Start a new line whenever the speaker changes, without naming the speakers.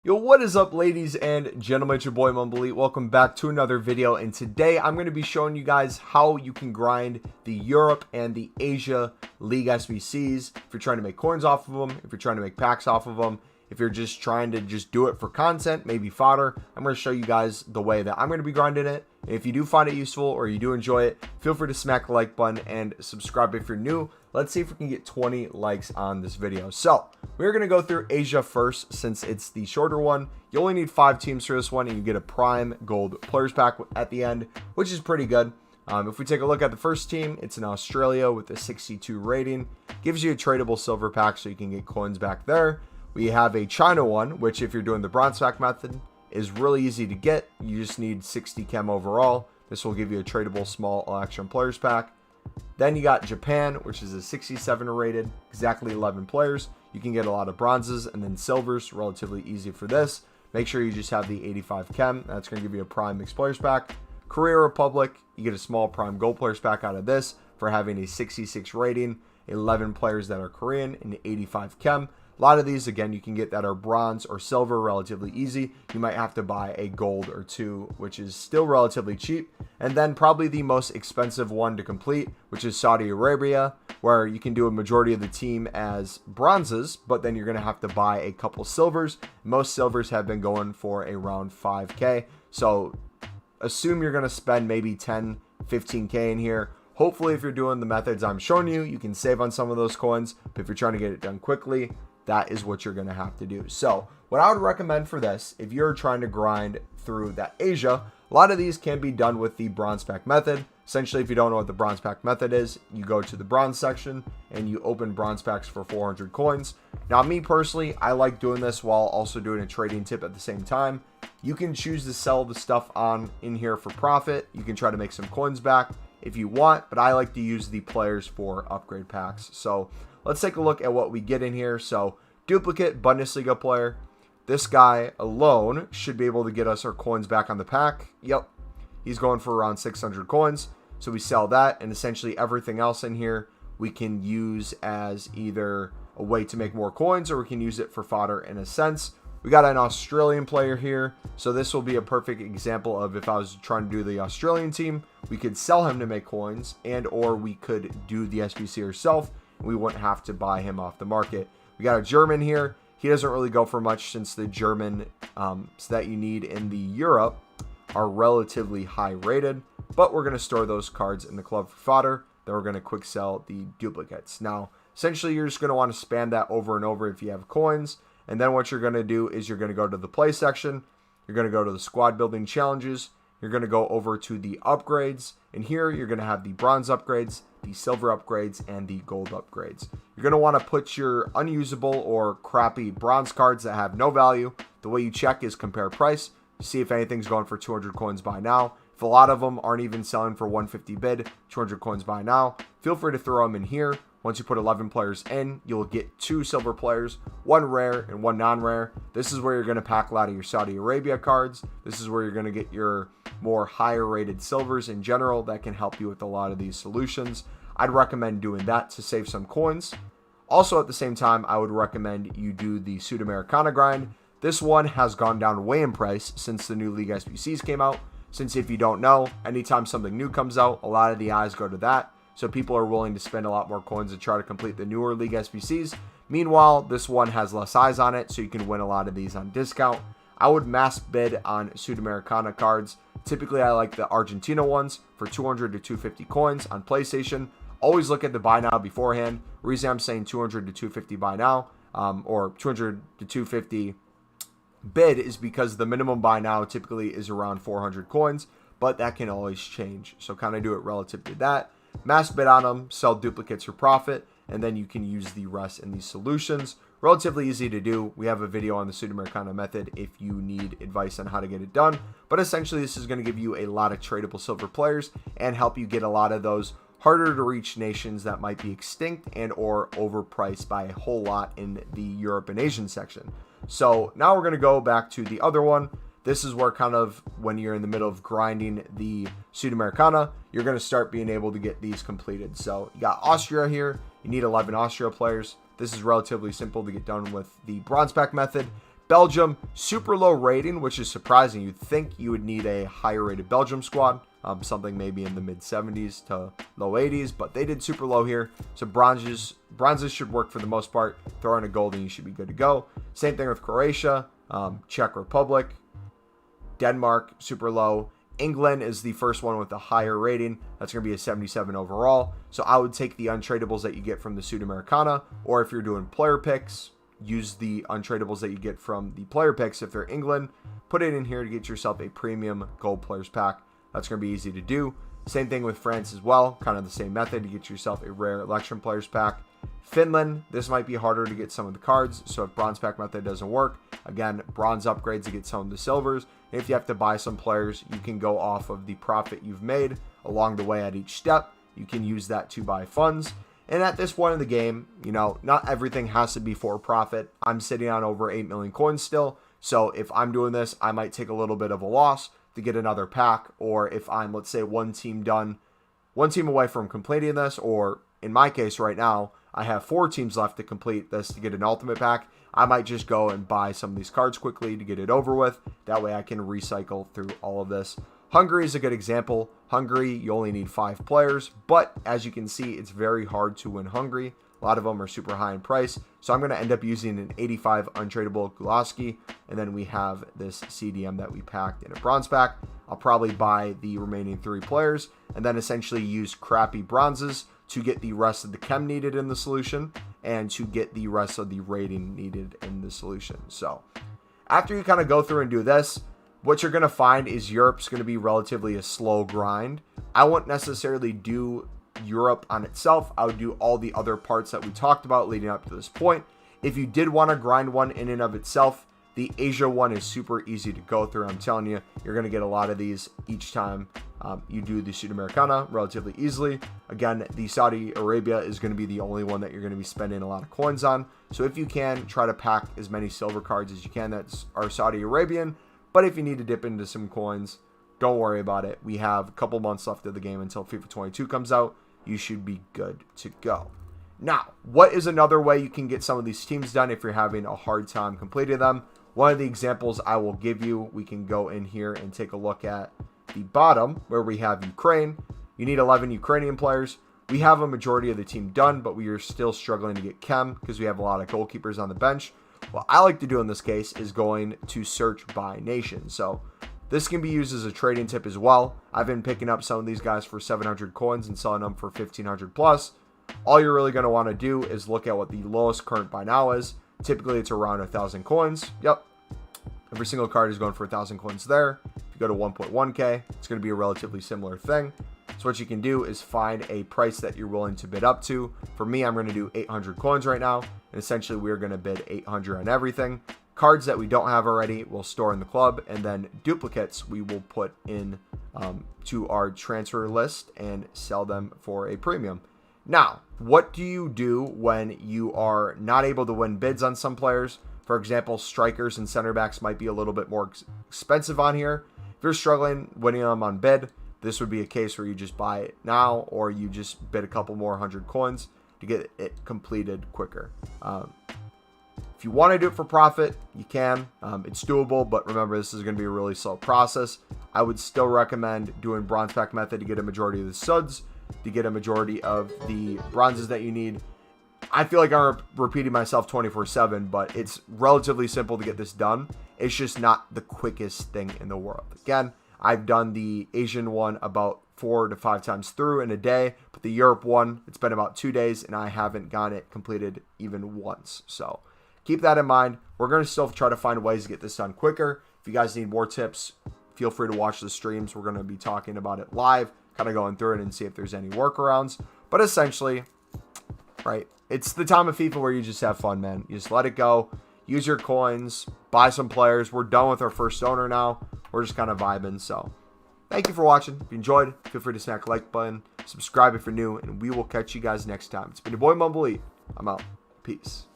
Yo, what is up, ladies and gentlemen? It's your boy MumboElite. Welcome back to another video, and today I'm going to be showing you guys how you can grind the Europe and the Asia League SBCs. If you're trying to make coins off of them, if you're trying to make packs off of them, if you're just trying to do it for content, maybe fodder, I'm going to show you guys the way that I'm going to be grinding it. And if you do find it useful or you do enjoy it, feel free to smack the like button and subscribe if you're new. Let's see if we can get 20 likes on this video. So we're going to go through Asia first since it's the shorter one. You only need 5 teams for this one, and you get a prime gold players pack at the end, which is pretty good. If we take a look at the first team, it's in Australia with a 62 rating. Gives you a tradable silver pack so you can get coins back there. We have a China one, which if you're doing the bronze pack method is really easy to get. You just need 60 chem overall. This will give you a tradable small election players pack. Then you got Japan, which is a 67 rated, exactly 11 players. You can get a lot of bronzes and then silvers, relatively easy for this. Make sure you just have the 85 chem. That's going to give you a prime mixed players pack. Korea Republic, you get a small prime gold players pack out of this for having a 66 rating, 11 players that are Korean, and 85 chem. A lot of these, again, you can get that are bronze or silver relatively easy. You might have to buy a gold or two, which is still relatively cheap. And then probably the most expensive one to complete, which is Saudi Arabia, where you can do a majority of the team as bronzes, but then you're going to have to buy a couple silvers. Most silvers have been going for around 5K. So assume you're going to spend maybe 10, 15K in here. Hopefully, if you're doing the methods I'm showing you, you can save on some of those coins. But if you're trying to get it done quickly, that is what you're going to have to do. So what I would recommend for this, if you're trying to grind through that Asia, a lot of these can be done with the bronze pack method. Essentially, if you don't know what the bronze pack method is, you go to the bronze section and you open bronze packs for 400 coins. Now, me personally, I like doing this while also doing a trading tip at the same time. You can choose to sell the stuff on in here for profit. You can try to make some coins back if you want, but I like to use the players for upgrade packs. So let's take a look at what we get in here. So duplicate Bundesliga player. This guy alone should be able to get us our coins back on the pack. Yep, he's going for around 600 coins. So we sell that, and essentially everything else in here we can use as either a way to make more coins, or we can use it for fodder in a sense. We got an Australian player here, so this will be a perfect example of if I was trying to do the Australian team, we could sell him to make coins, and or we could do the SBC ourselves. We wouldn't have to buy him off the market. We got a German here. He doesn't really go for much since the German that you need in the Europe are relatively high rated, but we're going to store those cards in the club for fodder. Then we're going to quick sell the duplicates. Now, essentially, you're just going to want to spam that over and over if you have coins. And then what you're going to do is you're going to go to the play section. You're going to go to the squad building challenges. You're going to go over to the upgrades. And here you're going to have the bronze upgrades, the silver upgrades, and the gold upgrades. You're going to want to put your unusable or crappy bronze cards that have no value. The way you check is compare price. See if anything's going for 200 coins by now. If a lot of them aren't even selling for 150 bid, 200 coins by now, feel free to throw them in here. Once you put 11 players in, you'll get 2 silver players, 1 rare and 1 non-rare. This is where you're going to pack a lot of your Saudi Arabia cards. This is where you're going to get your more higher rated silvers in general that can help you with a lot of these solutions. I'd recommend doing that to save some coins. Also, at the same time, I would recommend you do the Sudamericana grind. This one has gone down way in price since the new League SBCs came out. Since if you don't know, anytime something new comes out, a lot of the eyes go to that. So people are willing to spend a lot more coins to try to complete the newer League SBCs. Meanwhile, this one has less eyes on it, so you can win a lot of these on discount. I would mass bid on Sudamericana cards. Typically, I like the Argentina ones for 200 to 250 coins on PlayStation. Always look at the buy now beforehand. Reason I'm saying 200 to 250 buy now, or 200 to 250 bid is because the minimum buy now typically is around 400 coins, but that can always change. So kind of do it relative to that. Mass bid on them, sell duplicates for profit, and then you can use the rest in these solutions. Relatively easy to do. We have a video on the Sudamericana method if you need advice on how to get it done. But essentially, this is going to give you a lot of tradable silver players and help you get a lot of those harder to reach nations that might be extinct and or overpriced by a whole lot in the Europe and Asian section. So now we're going to go back to the other one. This is where kind of when you're in the middle of grinding the Sudamericana, you're going to start being able to get these completed. So you got Austria here. You need 11 Austria players. This is relatively simple to get done with the bronze pack method. Belgium, super low rating, which is surprising. You'd think you would need a higher rated Belgium squad, something maybe in the mid 70s to low 80s, but they did super low here. So bronzes should work for the most part. Throw in a gold and you should be good to go. Same thing with Croatia, Czech Republic, Denmark, super low. England is the first one with a higher rating. That's going to be a 77 overall. So I would take the untradables that you get from the Sudamericana, or if you're doing player picks, use the untradables that you get from the player picks. If they're England, put it in here to get yourself a premium gold players pack. That's going to be easy to do. Same thing with France as well. Kind of the same method to get yourself a rare election players pack. Finland, this might be harder to get some of the cards. So if bronze pack method doesn't work, again, bronze upgrades to get some of the silvers. And if you have to buy some players, you can go off of the profit you've made along the way at each step. You can use that to buy funds. And at this point in the game, you know, not everything has to be for profit. I'm sitting on over 8 million coins still. So if I'm doing this, I might take a little bit of a loss to get another pack. Or if I'm, let's say, one team away from completing this, or in my case right now, I have 4 teams left to complete this to get an ultimate pack, I might just go and buy some of these cards quickly to get it over with. That way I can recycle through all of this. Hungary is a good example. Hungary, you only need 5 players, but as you can see, it's very hard to win Hungary. A lot of them are super high in price, so I'm going to end up using an 85 untradeable Gulaski, and then we have this CDM that we packed in a bronze pack. I'll probably buy the remaining 3 players, and then essentially use crappy bronzes to get the rest of the chem needed in the solution, and to get the rest of the rating needed in the solution. So after you kind of go through and do this, what you're going to find is Europe's going to be relatively a slow grind. I won't necessarily do Europe on itself. I would do all the other parts that we talked about leading up to this point. If you did want to grind one in and of itself, the Asia one is super easy to go through. I'm telling you, you're going to get a lot of these each time you do the Sudamericana relatively easily. Again, the Saudi Arabia is going to be the only one that you're going to be spending a lot of coins on. So if you can, try to pack as many silver cards as you can that are Saudi Arabian. But if you need to dip into some coins, don't worry about it. We have a couple months left of the game until FIFA 22 comes out. You should be good to go. Now, what is another way you can get some of these teams done if you're having a hard time completing them? One of the examples I will give you, we can go in here and take a look at the bottom where we have Ukraine. You need 11 Ukrainian players. We have a majority of the team done, but we are still struggling to get chem because we have a lot of goalkeepers on the bench. What I like to do in this case is going to search by nation. So this can be used as a trading tip as well. I've been picking up some of these guys for 700 coins and selling them for 1500 plus. All you're really going to want to do is look at what the lowest current buy now is. Typically it's around 1,000 coins. Yep. Every single card is going for 1,000 coins there. If you go to 1.1k, it's going to be a relatively similar thing. So what you can do is find a price that you're willing to bid up to. For me, I'm going to do 800 coins right now. And essentially, we're going to bid 800 on everything. Cards that we don't have already, we'll store in the club. And then duplicates, we will put in to our transfer list and sell them for a premium. Now, what do you do when you are not able to win bids on some players? For example, strikers and center backs might be a little bit more expensive on here. If you're struggling winning them on bid, this would be a case where you just buy it now, or you just bid a couple more 100 coins to get it completed quicker. If you want to do it for profit, you can. It's doable, but remember, this is going to be a really slow process. I would still recommend doing bronze pack method to get a majority of the suds, to get a majority of the bronzes that you need. I feel like I'm repeating myself 24/7, but it's relatively simple to get this done. It's just not the quickest thing in the world. Again, I've done the Asian one about 4 to 5 times through in a day, but the Europe one, it's been about 2 days, and I haven't gotten it completed even once. So keep that in mind. We're going to still try to find ways to get this done quicker. If you guys need more tips, feel free to watch the streams. We're going to be talking about it live, kind of going through it and see if there's any workarounds. But essentially, right, it's the time of FIFA where you just have fun, man. You just let it go. Use your coins. Buy some players. We're done with our first owner now. We're just kind of vibing. So thank you for watching. If you enjoyed, feel free to smack the like button. Subscribe if you're new. And we will catch you guys next time. It's been your boy MumboElite. I'm out. Peace.